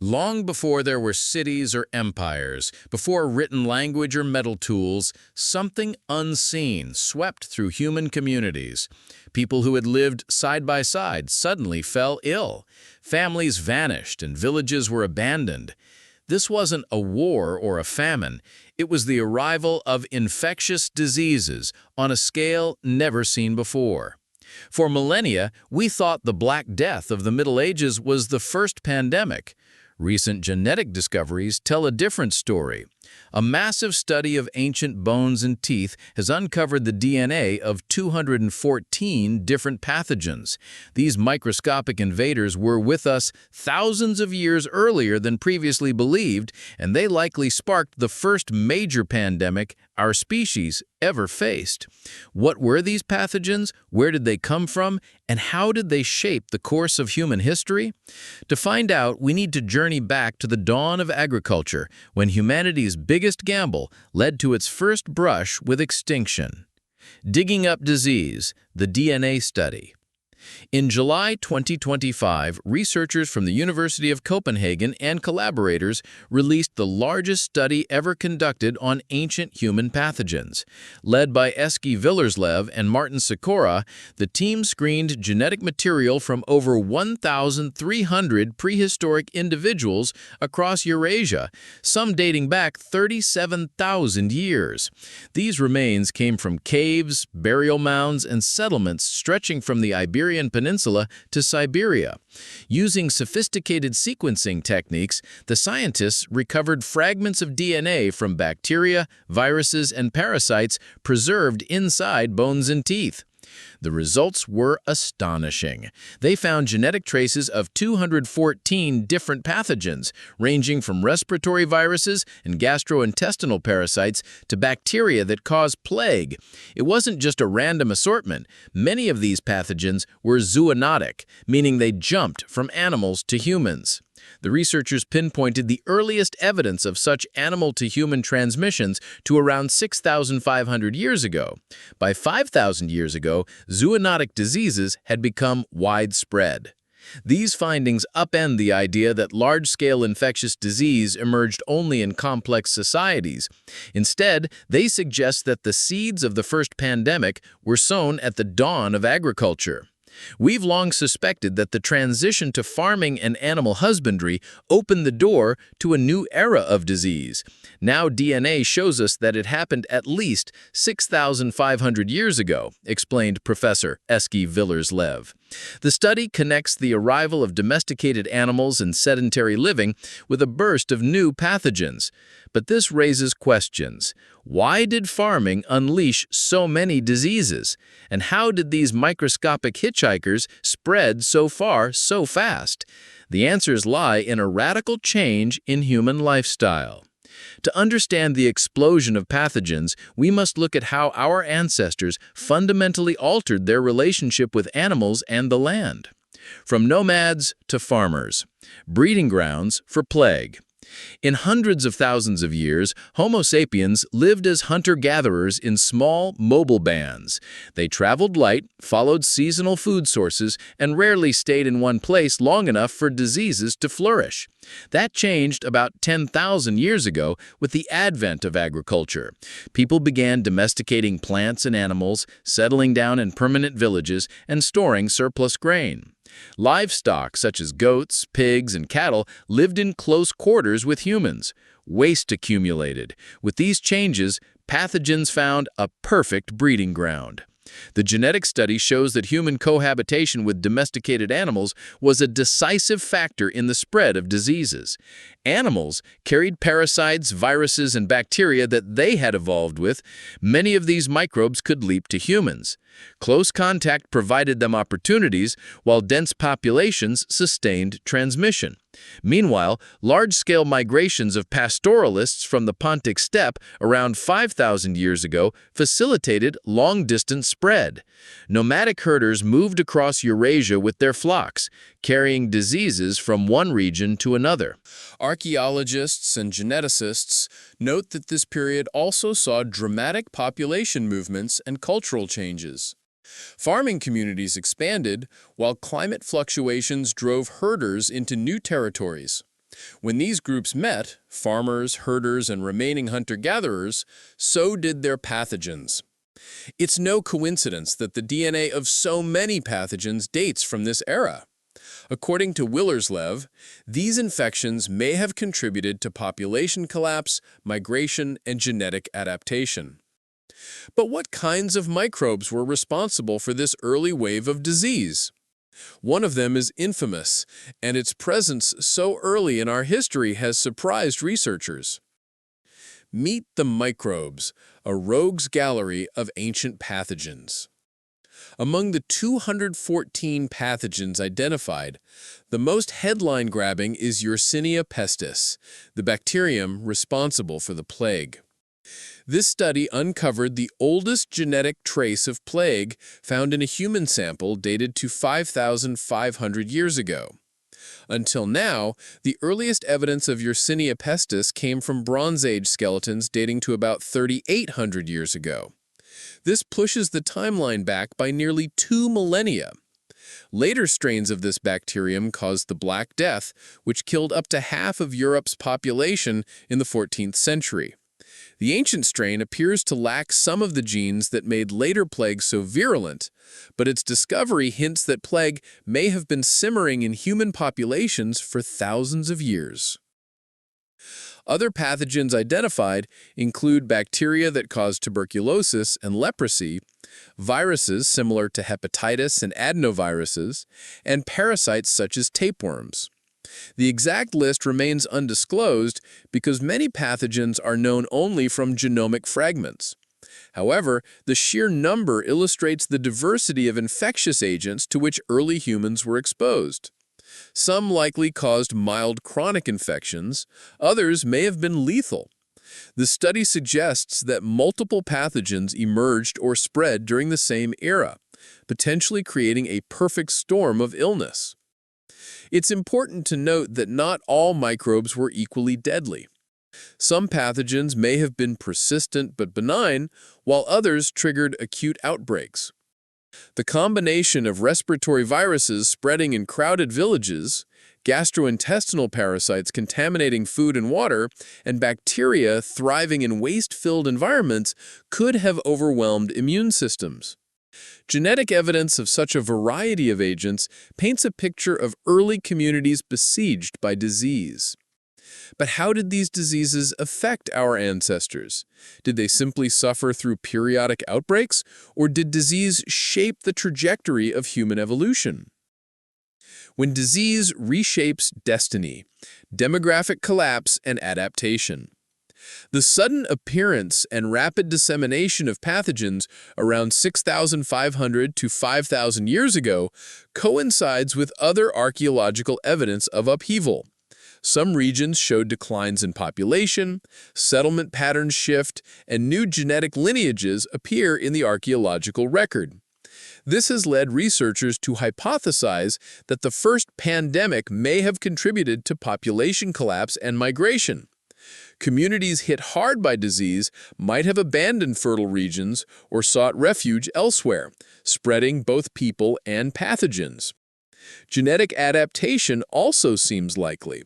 Long before there were cities or empires, before written language or metal tools, something unseen swept through human communities. People who had lived side by side suddenly fell ill. Families vanished and villages were abandoned. This wasn't a war or a famine. It was the arrival of infectious diseases on a scale never seen before. For millennia, we thought the Black Death of the Middle Ages was the first pandemic. Recent genetic discoveries tell a different story. A massive study of ancient bones and teeth has uncovered the DNA of 214 different pathogens. These microscopic invaders were with us thousands of years earlier than previously believed, and they likely sparked the first major pandemic our species ever faced. What were these pathogens? Where did they come from? And how did they shape the course of human history? To find out, we need to journey back to the dawn of agriculture, when humanity's biggest gamble led to its first brush with extinction. Digging up disease, the DNA study. In July 2025, researchers from the University of Copenhagen and collaborators released the largest study ever conducted on ancient human pathogens. Led by Eske Willerslev and Martin Sikora, the team screened genetic material from over 1,300 prehistoric individuals across Eurasia, some dating back 37,000 years. These remains came from caves, burial mounds, and settlements stretching from the Iberian Peninsula to Siberia. Using sophisticated sequencing techniques, the scientists recovered fragments of DNA from bacteria, viruses, and parasites preserved inside bones and teeth. The results were astonishing. They found genetic traces of 214 different pathogens, ranging from respiratory viruses and gastrointestinal parasites to bacteria that cause plague. It wasn't just a random assortment. Many of these pathogens were zoonotic, meaning they jumped from animals to humans. The researchers pinpointed the earliest evidence of such animal-to-human transmissions to around 6,500 years ago. By 5,000 years ago, zoonotic diseases had become widespread. These findings upend the idea that large-scale infectious disease emerged only in complex societies. Instead, they suggest that the seeds of the first pandemic were sown at the dawn of agriculture. We've long suspected that the transition to farming and animal husbandry opened the door to a new era of disease. Now DNA shows us that it happened at least 6,500 years ago, explained Professor Eske Willerslev. The study connects the arrival of domesticated animals and sedentary living with a burst of new pathogens. But this raises questions. Why did farming unleash so many diseases? And how did these microscopic hitchhikers spread so far so fast? The answers lie in a radical change in human lifestyle. To understand the explosion of pathogens, we must look at how our ancestors fundamentally altered their relationship with animals and the land. From nomads to farmers. Breeding grounds for plague. In hundreds of thousands of years, Homo sapiens lived as hunter-gatherers in small, mobile bands. They traveled light, followed seasonal food sources, and rarely stayed in one place long enough for diseases to flourish. That changed about 10,000 years ago with the advent of agriculture. People began domesticating plants and animals, settling down in permanent villages, and storing surplus grain. Livestock, such as goats, pigs, and cattle, lived in close quarters with humans. Waste accumulated. With these changes, pathogens found a perfect breeding ground. The genetic study shows that human cohabitation with domesticated animals was a decisive factor in the spread of diseases. Animals carried parasites, viruses, and bacteria that they had evolved with. Many of these microbes could leap to humans. Close contact provided them opportunities, while dense populations sustained transmission. Meanwhile, large-scale migrations of pastoralists from the Pontic steppe around 5,000 years ago facilitated long-distance spread. Nomadic herders moved across Eurasia with their flocks, carrying diseases from one region to another. Archaeologists and geneticists note that this period also saw dramatic population movements and cultural changes. Farming communities expanded, while climate fluctuations drove herders into new territories. When these groups met, farmers, herders, and remaining hunter-gatherers, so did their pathogens. It's no coincidence that the DNA of so many pathogens dates from this era. According to Willerslev, these infections may have contributed to population collapse, migration, and genetic adaptation. But what kinds of microbes were responsible for this early wave of disease? One of them is infamous, and its presence so early in our history has surprised researchers. Meet the microbes, a rogues gallery of ancient pathogens. Among the 214 pathogens identified, the most headline-grabbing is Yersinia pestis, the bacterium responsible for the plague. This study uncovered the oldest genetic trace of plague found in a human sample dated to 5,500 years ago. Until now, the earliest evidence of Yersinia pestis came from Bronze Age skeletons dating to about 3,800 years ago. This pushes the timeline back by nearly 2 millennia. Later strains of this bacterium caused the Black Death, which killed up to half of Europe's population in the 14th century. The ancient strain appears to lack some of the genes that made later plagues so virulent, but its discovery hints that plague may have been simmering in human populations for thousands of years. Other pathogens identified include bacteria that cause tuberculosis and leprosy, viruses similar to hepatitis and adenoviruses, and parasites such as tapeworms. The exact list remains undisclosed because many pathogens are known only from genomic fragments. However, the sheer number illustrates the diversity of infectious agents to which early humans were exposed. Some likely caused mild chronic infections, others may have been lethal. The study suggests that multiple pathogens emerged or spread during the same era, potentially creating a perfect storm of illness. It's important to note that not all microbes were equally deadly. Some pathogens may have been persistent but benign, while others triggered acute outbreaks. The combination of respiratory viruses spreading in crowded villages, gastrointestinal parasites contaminating food and water, and bacteria thriving in waste-filled environments could have overwhelmed immune systems. Genetic evidence of such a variety of agents paints a picture of early communities besieged by disease. But how did these diseases affect our ancestors? Did they simply suffer through periodic outbreaks, or did disease shape the trajectory of human evolution? When disease reshapes destiny, demographic collapse, and adaptation. The sudden appearance and rapid dissemination of pathogens around 6,500 to 5,000 years ago coincides with other archaeological evidence of upheaval. Some regions showed declines in population, settlement patterns shift, and new genetic lineages appear in the archaeological record. This has led researchers to hypothesize that the first pandemic may have contributed to population collapse and migration. Communities hit hard by disease might have abandoned fertile regions or sought refuge elsewhere, spreading both people and pathogens. Genetic adaptation also seems likely.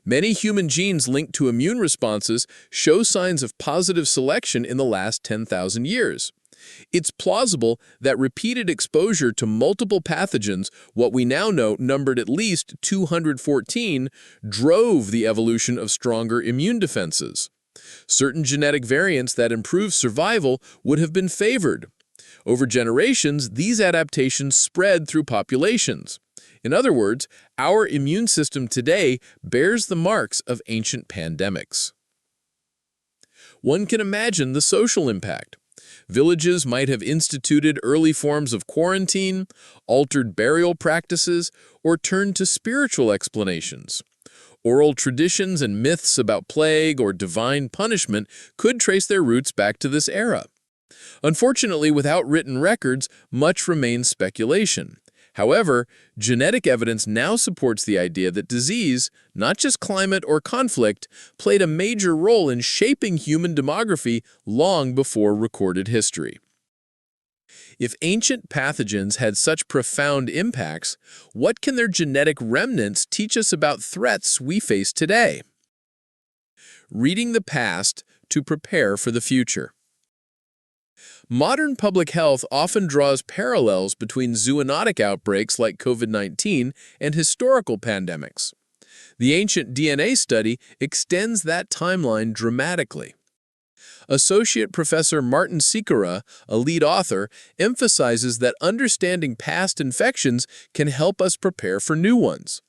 Many human genes linked to immune responses show signs of positive selection in the last 10,000 years. It's plausible that repeated exposure to multiple pathogens, what we now know numbered at least 214, drove the evolution of stronger immune defenses. Certain genetic variants that improve survival would have been favored. Over generations, these adaptations spread through populations. In other words, our immune system today bears the marks of ancient pandemics. One can imagine the social impact. Villages might have instituted early forms of quarantine, altered burial practices, or turned to spiritual explanations. Oral traditions and myths about plague or divine punishment could trace their roots back to this era. Unfortunately, without written records, much remains speculation. However, genetic evidence now supports the idea that disease, not just climate or conflict, played a major role in shaping human demography long before recorded history. If ancient pathogens had such profound impacts, what can their genetic remnants teach us about threats we face today? Reading the past to prepare for the future. Modern public health often draws parallels between zoonotic outbreaks like COVID-19 and historical pandemics. The ancient DNA study extends that timeline dramatically. Associate Professor Martin Sikora, a lead author, emphasizes that understanding past infections can help us prepare for new ones.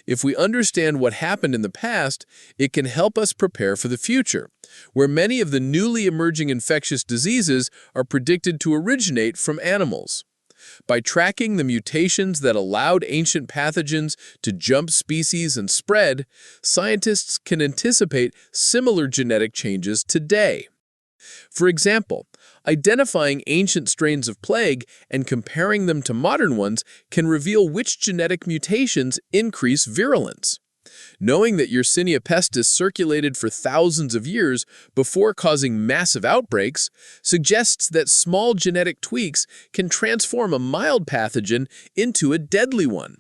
If we understand what happened in the past, it can help us prepare for the future, where many of the newly emerging infectious diseases are predicted to originate from animals. By tracking the mutations that allowed ancient pathogens to jump species and spread, scientists can anticipate similar genetic changes today. For example, identifying ancient strains of plague and comparing them to modern ones can reveal which genetic mutations increase virulence. Knowing that Yersinia pestis circulated for thousands of years before causing massive outbreaks suggests that small genetic tweaks can transform a mild pathogen into a deadly one.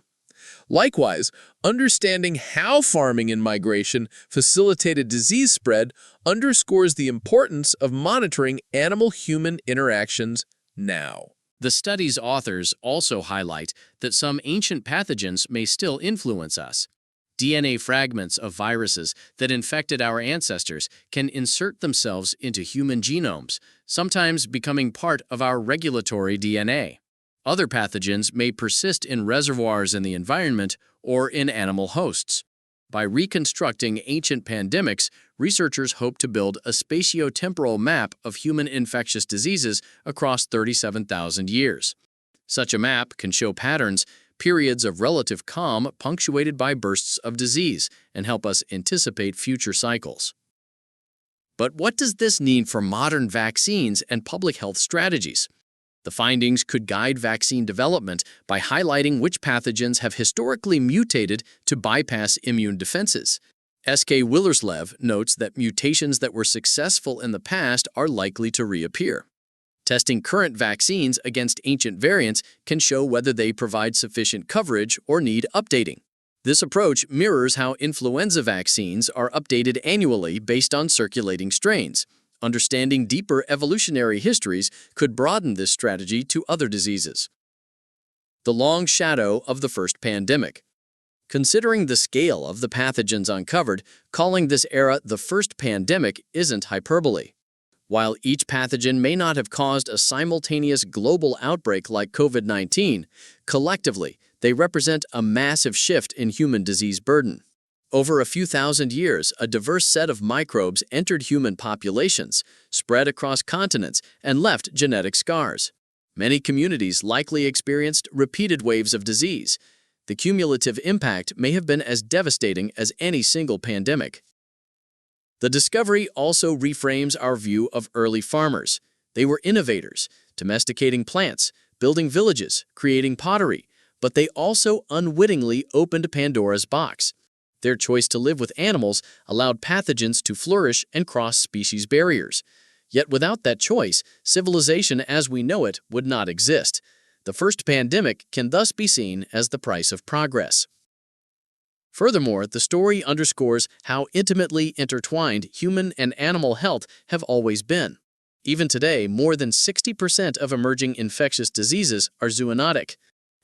Likewise, understanding how farming and migration facilitated disease spread underscores the importance of monitoring animal-human interactions now. The study's authors also highlight that some ancient pathogens may still influence us. DNA fragments of viruses that infected our ancestors can insert themselves into human genomes, sometimes becoming part of our regulatory DNA. Other pathogens may persist in reservoirs in the environment or in animal hosts. By reconstructing ancient pandemics, researchers hope to build a spatiotemporal map of human infectious diseases across 37,000 years. Such a map can show patterns, periods of relative calm punctuated by bursts of disease, and help us anticipate future cycles. But what does this mean for modern vaccines and public health strategies? The findings could guide vaccine development by highlighting which pathogens have historically mutated to bypass immune defenses. Eske Willerslev notes that mutations that were successful in the past are likely to reappear. Testing current vaccines against ancient variants can show whether they provide sufficient coverage or need updating. This approach mirrors how influenza vaccines are updated annually based on circulating strains. Understanding deeper evolutionary histories could broaden this strategy to other diseases. The long shadow of the first pandemic. Considering the scale of the pathogens uncovered, calling this era the first pandemic isn't hyperbole. While each pathogen may not have caused a simultaneous global outbreak like COVID-19, collectively, they represent a massive shift in human disease burden. Over a few thousand years, a diverse set of microbes entered human populations, spread across continents, and left genetic scars. Many communities likely experienced repeated waves of disease. The cumulative impact may have been as devastating as any single pandemic. The discovery also reframes our view of early farmers. They were innovators, domesticating plants, building villages, creating pottery, but they also unwittingly opened Pandora's box. Their choice to live with animals allowed pathogens to flourish and cross species barriers. Yet without that choice, civilization as we know it would not exist. The first pandemic can thus be seen as the price of progress. Furthermore, the story underscores how intimately intertwined human and animal health have always been. Even today, more than 60% of emerging infectious diseases are zoonotic.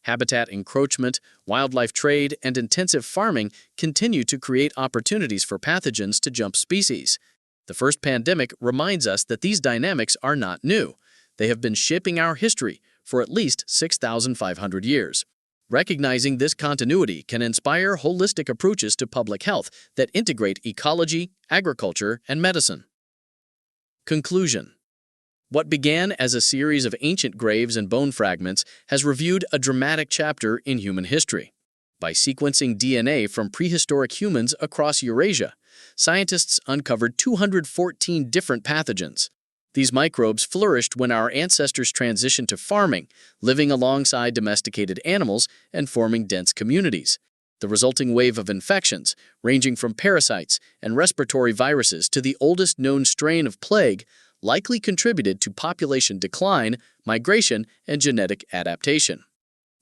Habitat encroachment, wildlife trade, and intensive farming continue to create opportunities for pathogens to jump species. The first pandemic reminds us that these dynamics are not new. They have been shaping our history for at least 6,500 years. Recognizing this continuity can inspire holistic approaches to public health that integrate ecology, agriculture, and medicine. Conclusion. What began as a series of ancient graves and bone fragments has reviewed a dramatic chapter in human history. By sequencing DNA from prehistoric humans across Eurasia, scientists uncovered 214 different pathogens. These microbes flourished when our ancestors transitioned to farming, living alongside domesticated animals and forming dense communities. The resulting wave of infections, ranging from parasites and respiratory viruses to the oldest known strain of plague, likely contributed to population decline, migration, and genetic adaptation.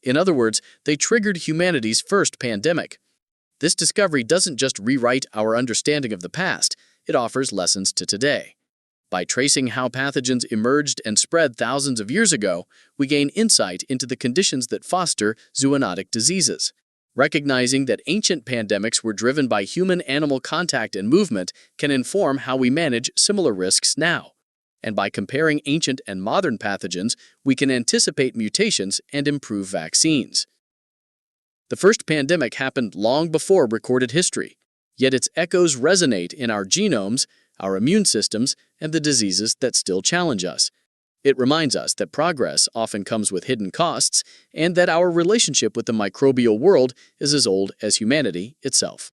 In other words, they triggered humanity's first pandemic. This discovery doesn't just rewrite our understanding of the past, it offers lessons to today. By tracing how pathogens emerged and spread thousands of years ago, we gain insight into the conditions that foster zoonotic diseases. Recognizing that ancient pandemics were driven by human-animal contact and movement can inform how we manage similar risks now. And by comparing ancient and modern pathogens, we can anticipate mutations and improve vaccines. The first pandemic happened long before recorded history, yet its echoes resonate in our genomes, our immune systems, and the diseases that still challenge us. It reminds us that progress often comes with hidden costs, and that our relationship with the microbial world is as old as humanity itself.